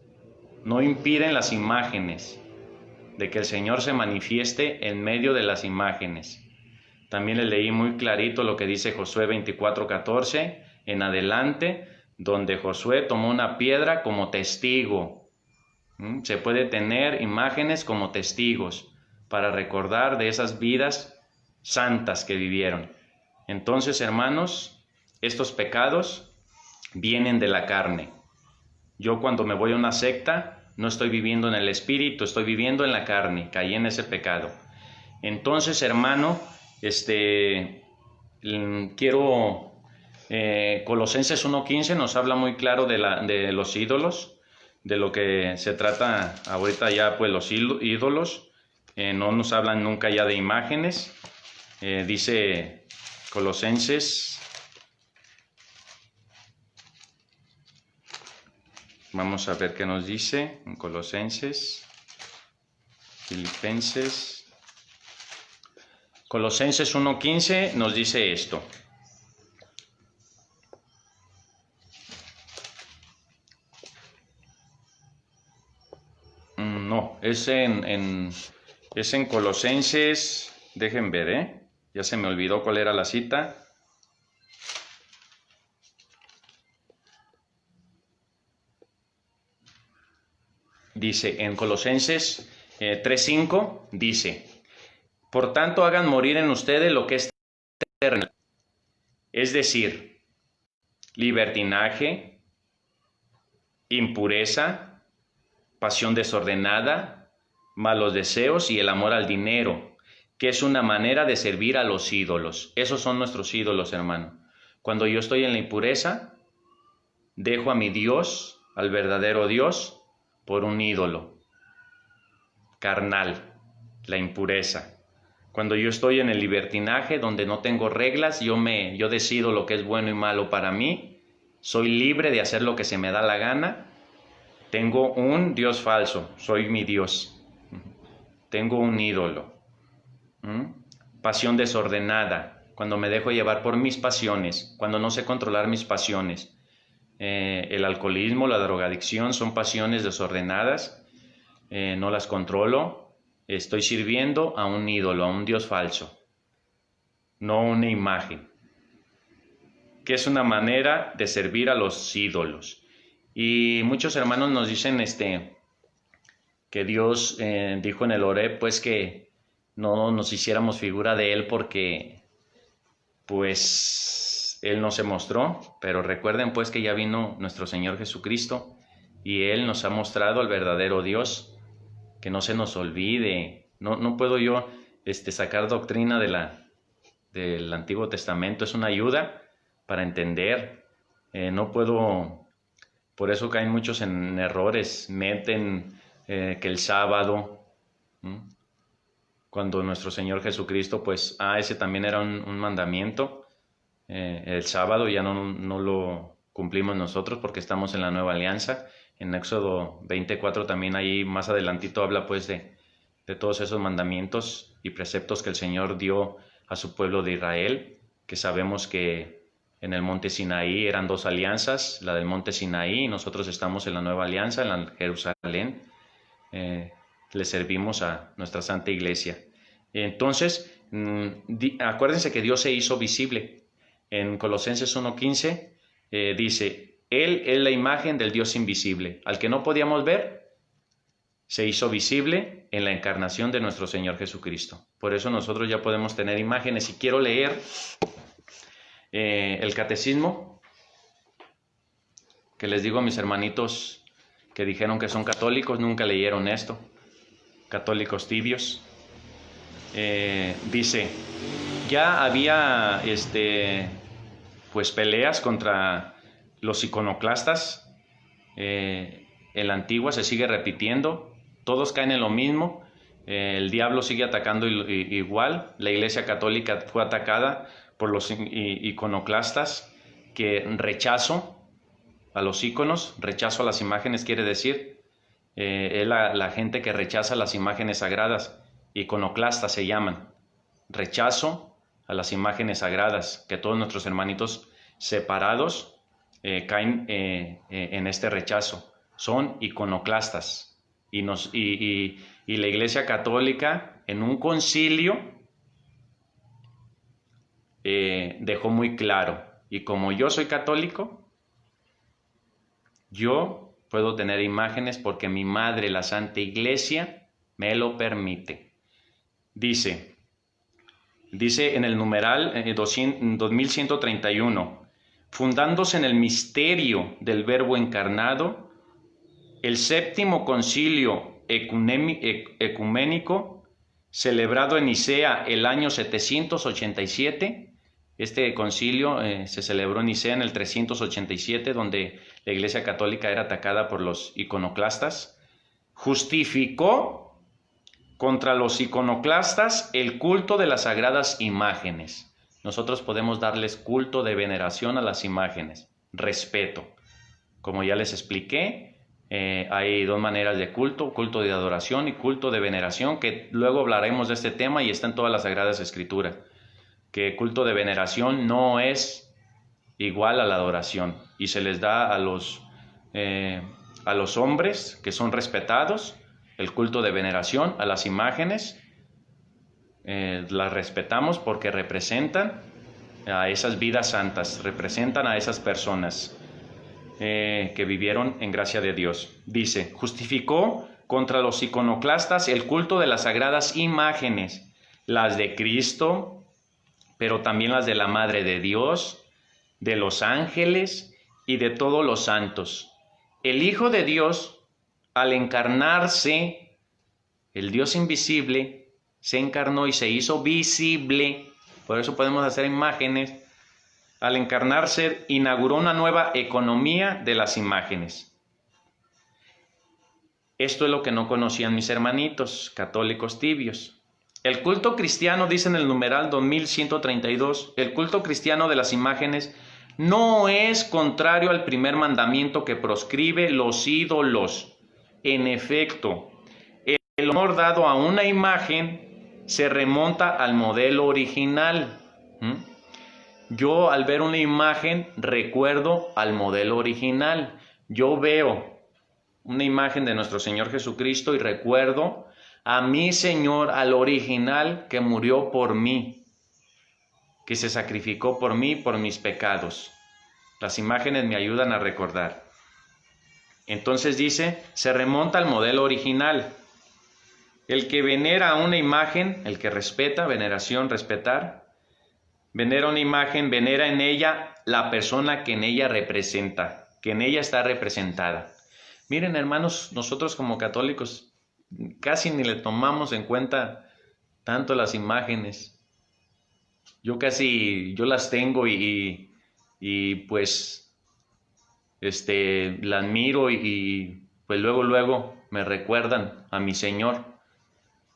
No impiden las imágenes de que el Señor se manifieste en medio de las imágenes. También le leí muy clarito lo que dice Josué 24:14 en adelante, donde Josué tomó una piedra como testigo. Se puede tener imágenes como testigos para recordar de esas vidas santas que vivieron. Entonces, hermanos, estos pecados vienen de la carne. Yo cuando me voy a una secta, no estoy viviendo en el espíritu, estoy viviendo en la carne, caí en ese pecado. Entonces, hermano, Colosenses 1:15 nos habla muy claro de los ídolos, de lo que se trata ahorita ya, pues los ídolos, no nos hablan nunca ya de imágenes. Dice Colosenses Vamos a ver qué nos dice en Colosenses, Filipenses. Colosenses 1:15 nos dice esto. No, es en Colosenses, dejen ver, ya se me olvidó cuál era la cita. Dice, en Colosenses 3:5, dice, por tanto hagan morir en ustedes lo que es terrenal, es decir, libertinaje, impureza, pasión desordenada, malos deseos y el amor al dinero, que es una manera de servir a los ídolos. Esos son nuestros ídolos, hermano. Cuando yo estoy en la impureza, dejo a mi Dios, al verdadero Dios, por un ídolo carnal, la impureza. Cuando yo estoy en el libertinaje, donde no tengo reglas, yo decido lo que es bueno y malo para mí, soy libre de hacer lo que se me da la gana, tengo un Dios falso, soy mi Dios, tengo un ídolo. Pasión desordenada, cuando me dejo llevar por mis pasiones, cuando no sé controlar mis pasiones. El alcoholismo, la drogadicción son pasiones desordenadas, no las controlo, estoy sirviendo a un ídolo, a un Dios falso, no una imagen, que es una manera de servir a los ídolos. Y muchos hermanos nos dicen que Dios dijo en el Horeb, pues que no nos hiciéramos figura de Él porque pues Él no se mostró, pero recuerden pues que ya vino nuestro Señor Jesucristo y Él nos ha mostrado al verdadero Dios, que no se nos olvide. No puedo yo sacar doctrina del Antiguo Testamento, es una ayuda para entender. No puedo, por eso caen muchos en errores, meten que el sábado, cuando nuestro Señor Jesucristo, pues, ese también era un mandamiento. El sábado ya no lo cumplimos nosotros porque estamos en la nueva alianza. En Éxodo 24 también ahí más adelantito habla pues de todos esos mandamientos y preceptos que el Señor dio a su pueblo de Israel, que sabemos que en el monte Sinaí eran dos alianzas, la del monte Sinaí, y nosotros estamos en la nueva alianza, en la Jerusalén. Le servimos a nuestra Santa Iglesia. Entonces, acuérdense que Dios se hizo visible. En Colosenses 1:15 dice, Él es la imagen del Dios invisible, al que no podíamos ver, se hizo visible en la encarnación de nuestro Señor Jesucristo. Por eso nosotros ya podemos tener imágenes. Y quiero leer el catecismo, que les digo a mis hermanitos que dijeron que son católicos, nunca leyeron esto, católicos tibios. Dice, ya había pues peleas contra los iconoclastas, en la antigua se sigue repitiendo, todos caen en lo mismo, el diablo sigue atacando igual, la Iglesia Católica fue atacada por los iconoclastas, que rechazo a los íconos, rechazo a las imágenes quiere decir, es la gente que rechaza las imágenes sagradas, iconoclastas se llaman, rechazo a las imágenes sagradas, que todos nuestros hermanitos separados caen en este rechazo, son iconoclastas. Y la Iglesia Católica en un concilio dejó muy claro, y como yo soy católico, yo puedo tener imágenes porque mi madre, la Santa Iglesia, me lo permite. Dice en el numeral 2131, fundándose en el misterio del Verbo encarnado, el séptimo concilio ecuménico, celebrado en Nicea el año 787, este concilio se celebró en Nicea en el 387, donde la Iglesia Católica era atacada por los iconoclastas, justificó contra los iconoclastas el culto de las sagradas imágenes. Nosotros podemos darles culto de veneración a las imágenes, respeto. Como ya les expliqué, Hay dos maneras de culto, culto de adoración y culto de veneración, que luego hablaremos de este tema y está en todas las Sagradas Escrituras, que culto de veneración no es igual a la adoración y se les da a los hombres que son respetados el culto de veneración a las imágenes. Las respetamos porque representan a esas vidas santas, representan a esas personas que vivieron en gracia de Dios. Dice, justificó contra los iconoclastas el culto de las sagradas imágenes, las de Cristo, pero también las de la Madre de Dios, de los ángeles y de todos los santos. El Hijo de Dios, al encarnarse, el Dios invisible, se encarnó y se hizo visible. Por eso podemos hacer imágenes. Al encarnarse, inauguró una nueva economía de las imágenes. Esto es lo que no conocían mis hermanitos católicos tibios. El culto cristiano, dice en el numeral 2132, el culto cristiano de las imágenes no es contrario al primer mandamiento que proscribe los ídolos. En efecto, el honor dado a una imagen se remonta al modelo original. Yo al ver una imagen recuerdo al modelo original. Yo veo una imagen de nuestro Señor Jesucristo y recuerdo a mi Señor, al original que murió por mí, que se sacrificó por mí, por mis pecados. Las imágenes me ayudan a recordar. Entonces dice, se remonta al modelo original. El que venera una imagen, el que respeta, veneración, respetar, venera una imagen, venera en ella la persona que en ella representa, que en ella está representada. Miren, hermanos, nosotros como católicos casi ni le tomamos en cuenta tanto las imágenes. Yo las tengo y pues las miro y pues luego me recuerdan a mi Señor.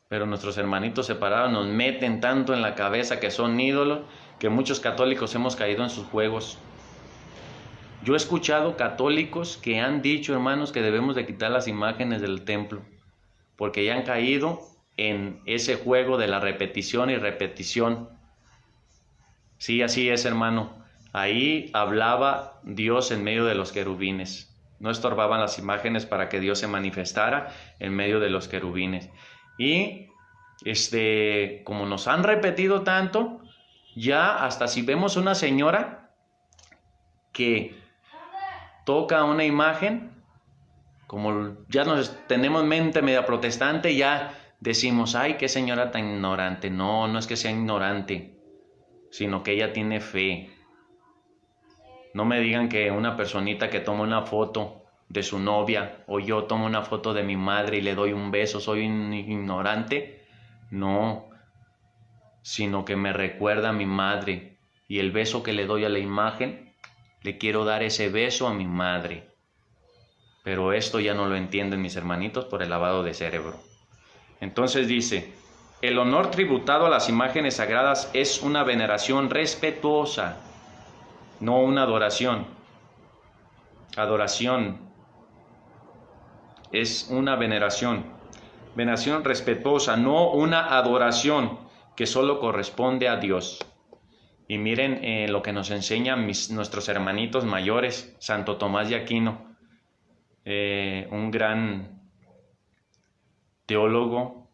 Pero nuestros hermanitos separados nos meten tanto en la cabeza que son ídolos, que muchos católicos hemos caído en sus juegos. Yo he escuchado católicos que han dicho, hermanos, que debemos de quitar las imágenes del templo, porque ya han caído en ese juego de la repetición y repetición. Sí, así es, hermano. Ahí hablaba Dios en medio de los querubines. No estorbaban las imágenes para que Dios se manifestara en medio de los querubines. Y como nos han repetido tanto, ya hasta si vemos una señora que toca una imagen, como ya tenemos mente media protestante, ya decimos, ay, qué señora tan ignorante. No, no es que sea ignorante, sino que ella tiene fe. No me digan que una personita que toma una foto de su novia o yo tomo una foto de mi madre y le doy un beso, soy un ignorante. No, sino que me recuerda a mi madre y el beso que le doy a la imagen, le quiero dar ese beso a mi madre. Pero esto ya no lo entienden mis hermanitos por el lavado de cerebro. Entonces dice, el honor tributado a las imágenes sagradas es una veneración respetuosa, no una adoración. Adoración es una veneración. Veneración respetuosa, no una adoración que solo corresponde a Dios. Y miren lo que nos enseñan nuestros hermanitos mayores, Santo Tomás de Aquino, un gran teólogo,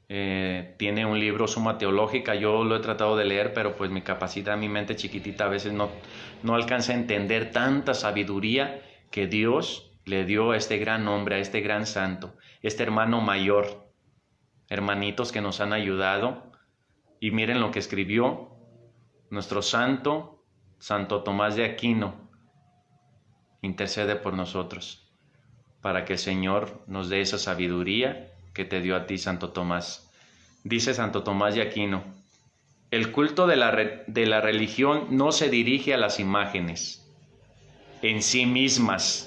tiene un libro Suma Teológica. Yo lo he tratado de leer, pero pues mi capacidad, mi mente chiquitita a veces no alcanza a entender tanta sabiduría que Dios le dio a este gran hombre, a este gran santo, este hermano mayor, hermanitos que nos han ayudado. Y miren lo que escribió nuestro Santo Tomás de Aquino. Intercede por nosotros, para que el Señor nos dé esa sabiduría que te dio a ti, Santo Tomás. Dice Santo Tomás de Aquino, el culto de la religión no se dirige a las imágenes en sí mismas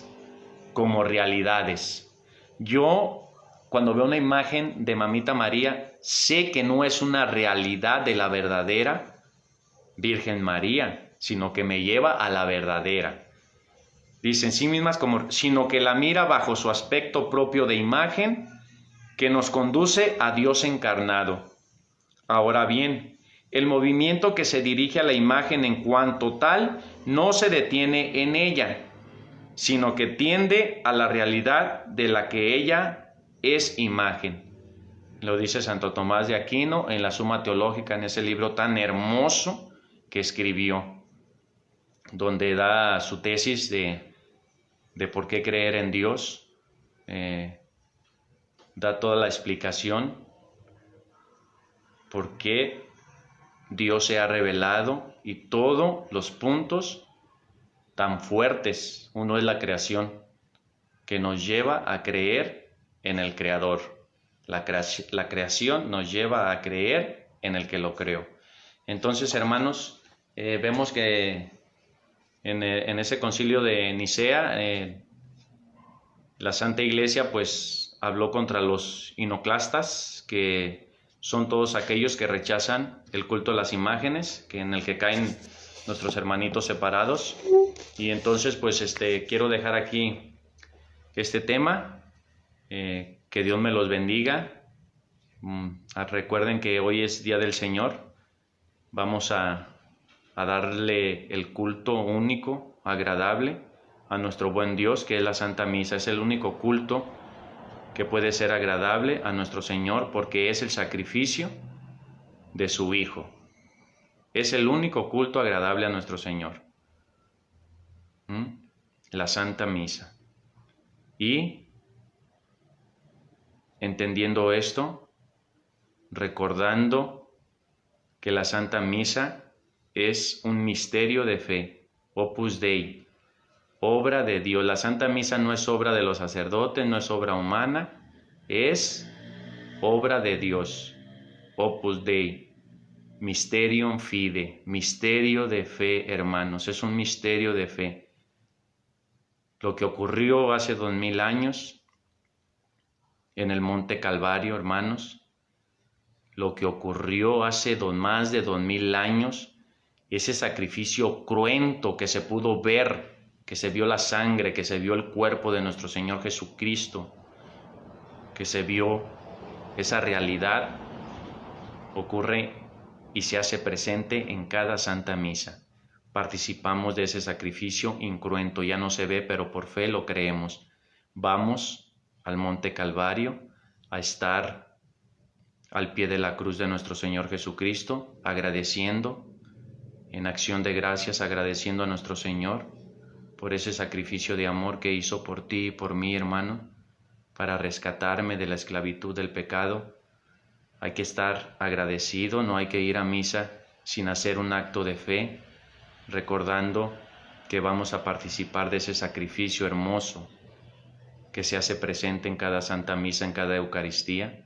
como realidades. Yo, cuando veo una imagen de Mamita María, sé que no es una realidad de la verdadera Virgen María, sino que me lleva a la verdadera. dice en sí mismas, sino que la mira bajo su aspecto propio de imagen, que nos conduce a Dios encarnado. Ahora bien, el movimiento que se dirige a la imagen en cuanto tal no se detiene en ella, sino que tiende a la realidad de la que ella es imagen. Lo dice Santo Tomás de Aquino en la Suma Teológica, en ese libro tan hermoso que escribió, donde da su tesis de por qué creer en Dios, da toda la explicación por qué Dios se ha revelado y todos los puntos tan fuertes. Uno es la creación, que nos lleva a creer en el Creador. La creación nos lleva a creer en el que lo creó. Entonces, hermanos, vemos que en ese concilio de Nicea, la Santa Iglesia pues habló contra los inoclastas, que son todos aquellos que rechazan el culto a las imágenes, en el que caen nuestros hermanitos separados. Y entonces pues quiero dejar aquí este tema, que Dios me los bendiga. Recuerden que hoy es Día del Señor, vamos a darle el culto único, agradable a nuestro buen Dios, que es la Santa Misa. Es el único culto que puede ser agradable a nuestro Señor, porque es el sacrificio de su Hijo. Es el único culto agradable a nuestro Señor. La Santa Misa. Y entendiendo esto, recordando que la Santa Misa es un misterio de fe, Opus Dei, obra de Dios. La Santa Misa no es obra de los sacerdotes, no es obra humana, es obra de Dios, Opus Dei, Mysterium Fide, misterio de fe, hermanos, es un misterio de fe. Lo que ocurrió hace 2000 años en el Monte Calvario, hermanos, lo que ocurrió hace más de 2000 años, ese sacrificio cruento que se pudo ver, que se vio la sangre, que se vio el cuerpo de nuestro Señor Jesucristo, que se vio esa realidad, ocurre y se hace presente en cada Santa Misa. Participamos de ese sacrificio incruento, ya no se ve, pero por fe lo creemos. Vamos al Monte Calvario a estar al pie de la cruz de nuestro Señor Jesucristo, agradeciendo, en acción de gracias, agradeciendo a nuestro Señor por ese sacrificio de amor que hizo por ti y por mí, hermano, para rescatarme de la esclavitud del pecado. Hay que estar agradecido, no hay que ir a misa sin hacer un acto de fe, recordando que vamos a participar de ese sacrificio hermoso que se hace presente en cada Santa Misa, en cada Eucaristía,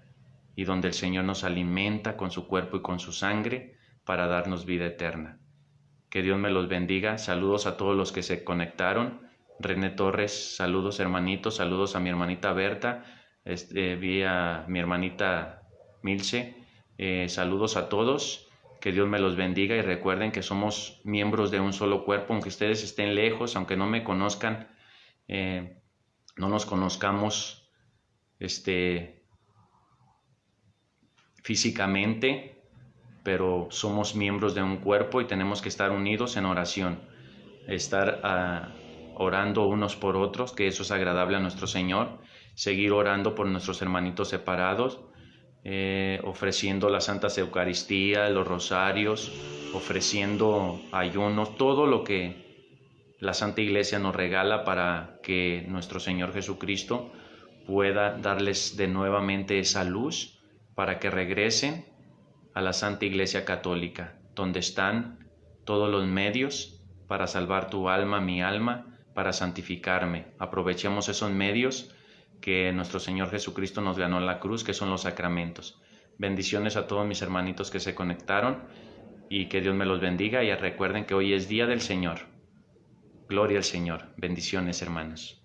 y donde el Señor nos alimenta con su cuerpo y con su sangre para darnos vida eterna. Que Dios me los bendiga. Saludos a todos los que se conectaron. René Torres, saludos hermanitos, saludos a mi hermanita Berta, vi a mi hermanita Milce, saludos a todos, que Dios me los bendiga y recuerden que somos miembros de un solo cuerpo, aunque ustedes estén lejos, aunque no me conozcan, no nos conozcamos físicamente, pero somos miembros de un cuerpo y tenemos que estar unidos en oración, estar orando unos por otros, que eso es agradable a nuestro Señor, seguir orando por nuestros hermanitos separados, ofreciendo las Santas Eucaristías, los rosarios, ofreciendo ayunos, todo lo que la Santa Iglesia nos regala para que nuestro Señor Jesucristo pueda darles de nuevamente esa luz para que regresen a la Santa Iglesia Católica, donde están todos los medios para salvar tu alma, mi alma, para santificarme. Aprovechemos esos medios que nuestro Señor Jesucristo nos ganó en la cruz, que son los sacramentos. Bendiciones a todos mis hermanitos que se conectaron y que Dios me los bendiga, y recuerden que hoy es Día del Señor. Gloria al Señor. Bendiciones, hermanos.